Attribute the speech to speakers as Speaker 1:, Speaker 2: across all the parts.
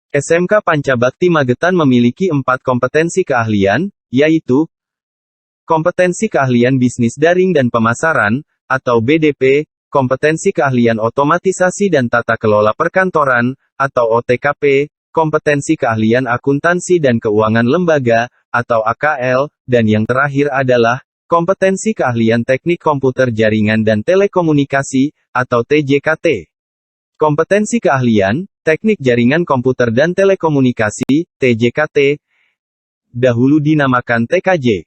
Speaker 1: SMK Pancabakti Magetan memiliki 4 kompetensi keahlian, yaitu kompetensi keahlian bisnis daring dan pemasaran, atau BDP, kompetensi keahlian otomatisasi dan tata kelola perkantoran, atau OTKP, kompetensi keahlian akuntansi dan keuangan lembaga, atau AKL, dan yang terakhir adalah kompetensi keahlian teknik komputer jaringan dan telekomunikasi, atau TJKT. Kompetensi keahlian teknik jaringan komputer dan telekomunikasi, TJKT, dahulu dinamakan TKJ.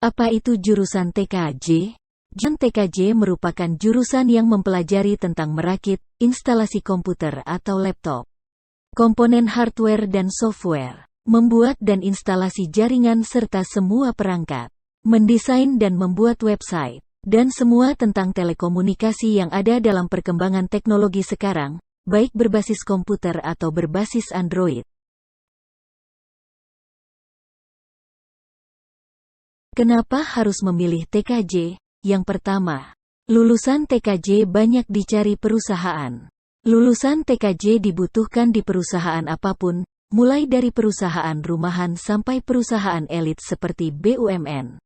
Speaker 2: Apa itu jurusan TKJ? Jurusan TKJ merupakan jurusan yang mempelajari tentang merakit, instalasi komputer atau laptop, komponen hardware dan software, membuat dan instalasi jaringan serta semua perangkat, mendesain dan membuat website, dan semua tentang telekomunikasi yang ada dalam perkembangan teknologi sekarang, baik berbasis komputer atau berbasis Android. Kenapa harus memilih TKJ? Yang pertama, lulusan TKJ banyak dicari perusahaan. Lulusan TKJ dibutuhkan di perusahaan apapun, mulai dari perusahaan rumahan sampai perusahaan elit seperti BUMN.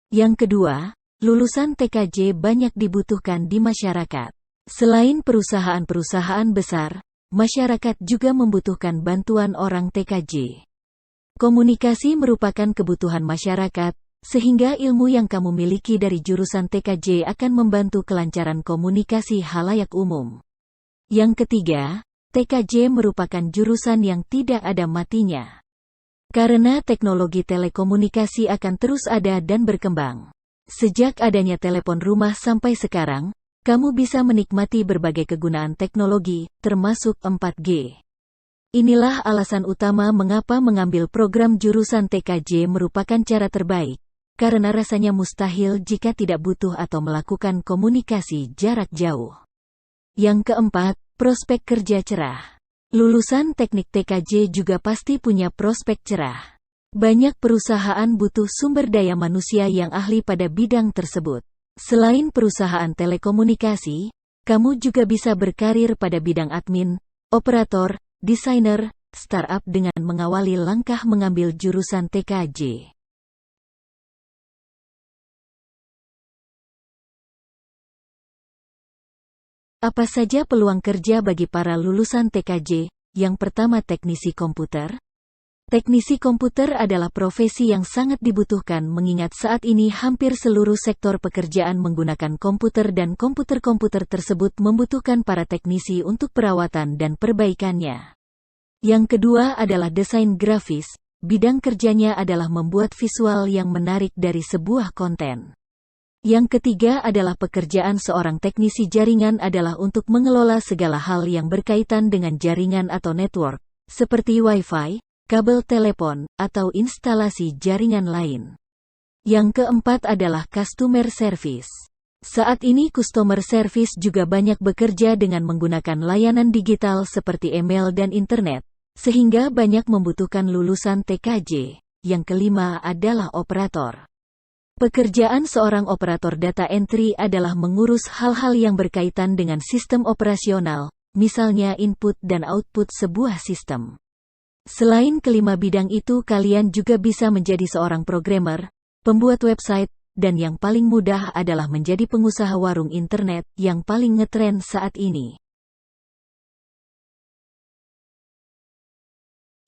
Speaker 2: Yang kedua, lulusan TKJ banyak dibutuhkan di masyarakat. Selain perusahaan-perusahaan besar, masyarakat juga membutuhkan bantuan orang TKJ. Komunikasi merupakan kebutuhan masyarakat, sehingga ilmu yang kamu miliki dari jurusan TKJ akan membantu kelancaran komunikasi halayak umum. Yang ketiga, TKJ merupakan jurusan yang tidak ada matinya. Karena teknologi telekomunikasi akan terus ada dan berkembang. Sejak adanya telepon rumah sampai sekarang, kamu bisa menikmati berbagai kegunaan teknologi, termasuk 4G. Inilah alasan utama mengapa mengambil program jurusan TKJ merupakan cara terbaik. Karena rasanya mustahil jika tidak butuh atau melakukan komunikasi jarak jauh. Yang keempat, prospek kerja cerah. Lulusan teknik TKJ juga pasti punya prospek cerah. Banyak perusahaan butuh sumber daya manusia yang ahli pada bidang tersebut. Selain perusahaan telekomunikasi, kamu juga bisa berkarir pada bidang admin, operator, desainer, startup dengan mengawali langkah mengambil jurusan TKJ. Apa saja peluang kerja bagi para lulusan TKJ? Yang pertama, teknisi komputer. Teknisi komputer adalah profesi yang sangat dibutuhkan mengingat saat ini hampir seluruh sektor pekerjaan menggunakan komputer dan komputer-komputer tersebut membutuhkan para teknisi untuk perawatan dan perbaikannya. Yang kedua adalah desain grafis. Bidang kerjanya adalah membuat visual yang menarik dari sebuah konten. Yang ketiga adalah pekerjaan seorang teknisi jaringan adalah untuk mengelola segala hal yang berkaitan dengan jaringan atau network, seperti Wi-Fi, kabel telepon, atau instalasi jaringan lain. Yang keempat adalah customer service. Saat ini customer service juga banyak bekerja dengan menggunakan layanan digital seperti email dan internet, sehingga banyak membutuhkan lulusan TKJ. Yang kelima adalah operator. Pekerjaan seorang operator data entry adalah mengurus hal-hal yang berkaitan dengan sistem operasional, misalnya input dan output sebuah sistem. Selain kelima bidang itu, kalian juga bisa menjadi seorang programmer, pembuat website, dan yang paling mudah adalah menjadi pengusaha warung internet yang paling ngetren saat ini.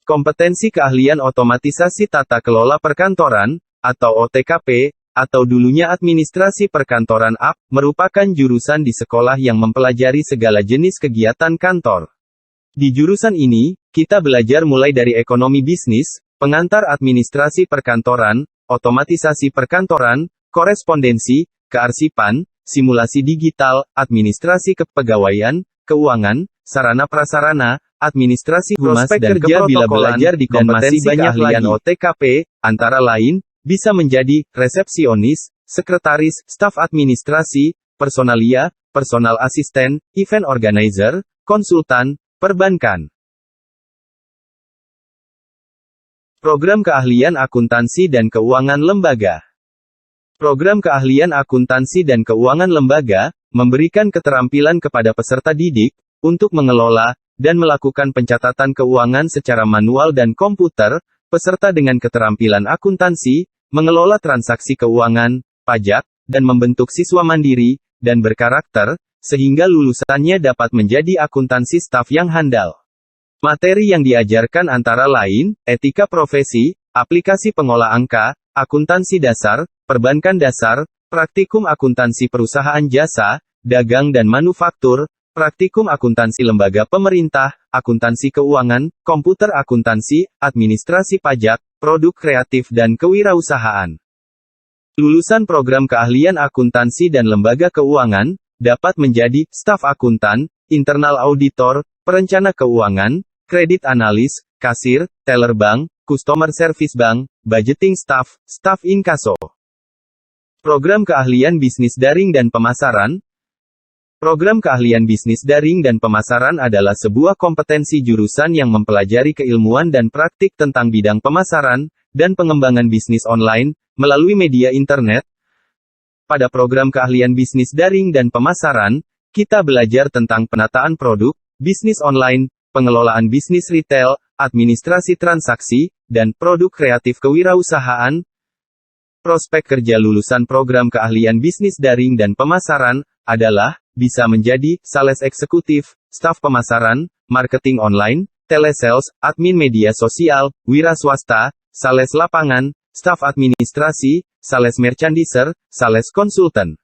Speaker 1: Kompetensi keahlian otomatisasi tata kelola perkantoran, atau OTKP, atau dulunya administrasi perkantoran AP, merupakan jurusan di sekolah yang mempelajari segala jenis kegiatan kantor. Di jurusan ini, kita belajar mulai dari ekonomi bisnis, pengantar administrasi perkantoran, otomatisasi perkantoran, korespondensi, kearsipan, simulasi digital, administrasi kepegawaian, keuangan, sarana prasarana, administrasi humas dan kerja. Bila belajar di kompetensi keahlian OTKP, antara lain, bisa menjadi resepsionis, sekretaris, staf administrasi, personalia, personal asisten, event organizer, konsultan, perbankan. Program keahlian akuntansi dan keuangan lembaga. Program keahlian akuntansi dan keuangan lembaga memberikan keterampilan kepada peserta didik untuk mengelola dan melakukan pencatatan keuangan secara manual dan komputer, peserta dengan keterampilan akuntansi, mengelola transaksi keuangan, pajak, dan membentuk siswa mandiri dan berkarakter, sehingga lulusannya dapat menjadi akuntansi staf yang handal. Materi yang diajarkan antara lain, etika profesi, aplikasi pengolah angka, akuntansi dasar, perbankan dasar, praktikum akuntansi perusahaan jasa, dagang dan manufaktur, praktikum akuntansi lembaga pemerintah, akuntansi keuangan, komputer akuntansi, administrasi pajak, produk kreatif dan kewirausahaan. Lulusan program keahlian akuntansi dan lembaga keuangan, dapat menjadi staf akuntan, internal auditor, perencana keuangan, kredit analis, kasir, teller bank, customer service bank, budgeting staff, staf inkaso. Program keahlian bisnis daring dan pemasaran. Program keahlian bisnis daring dan pemasaran adalah sebuah kompetensi jurusan yang mempelajari keilmuan dan praktik tentang bidang pemasaran dan pengembangan bisnis online melalui media internet. Pada program keahlian bisnis daring dan pemasaran, kita belajar tentang penataan produk, bisnis online, pengelolaan bisnis retail, administrasi transaksi, dan produk kreatif kewirausahaan. Prospek kerja lulusan program keahlian bisnis daring dan pemasaran adalah bisa menjadi sales eksekutif, staf pemasaran, marketing online, telesales, admin media sosial, wira swasta, sales lapangan, staf administrasi, sales merchandiser, sales konsultan.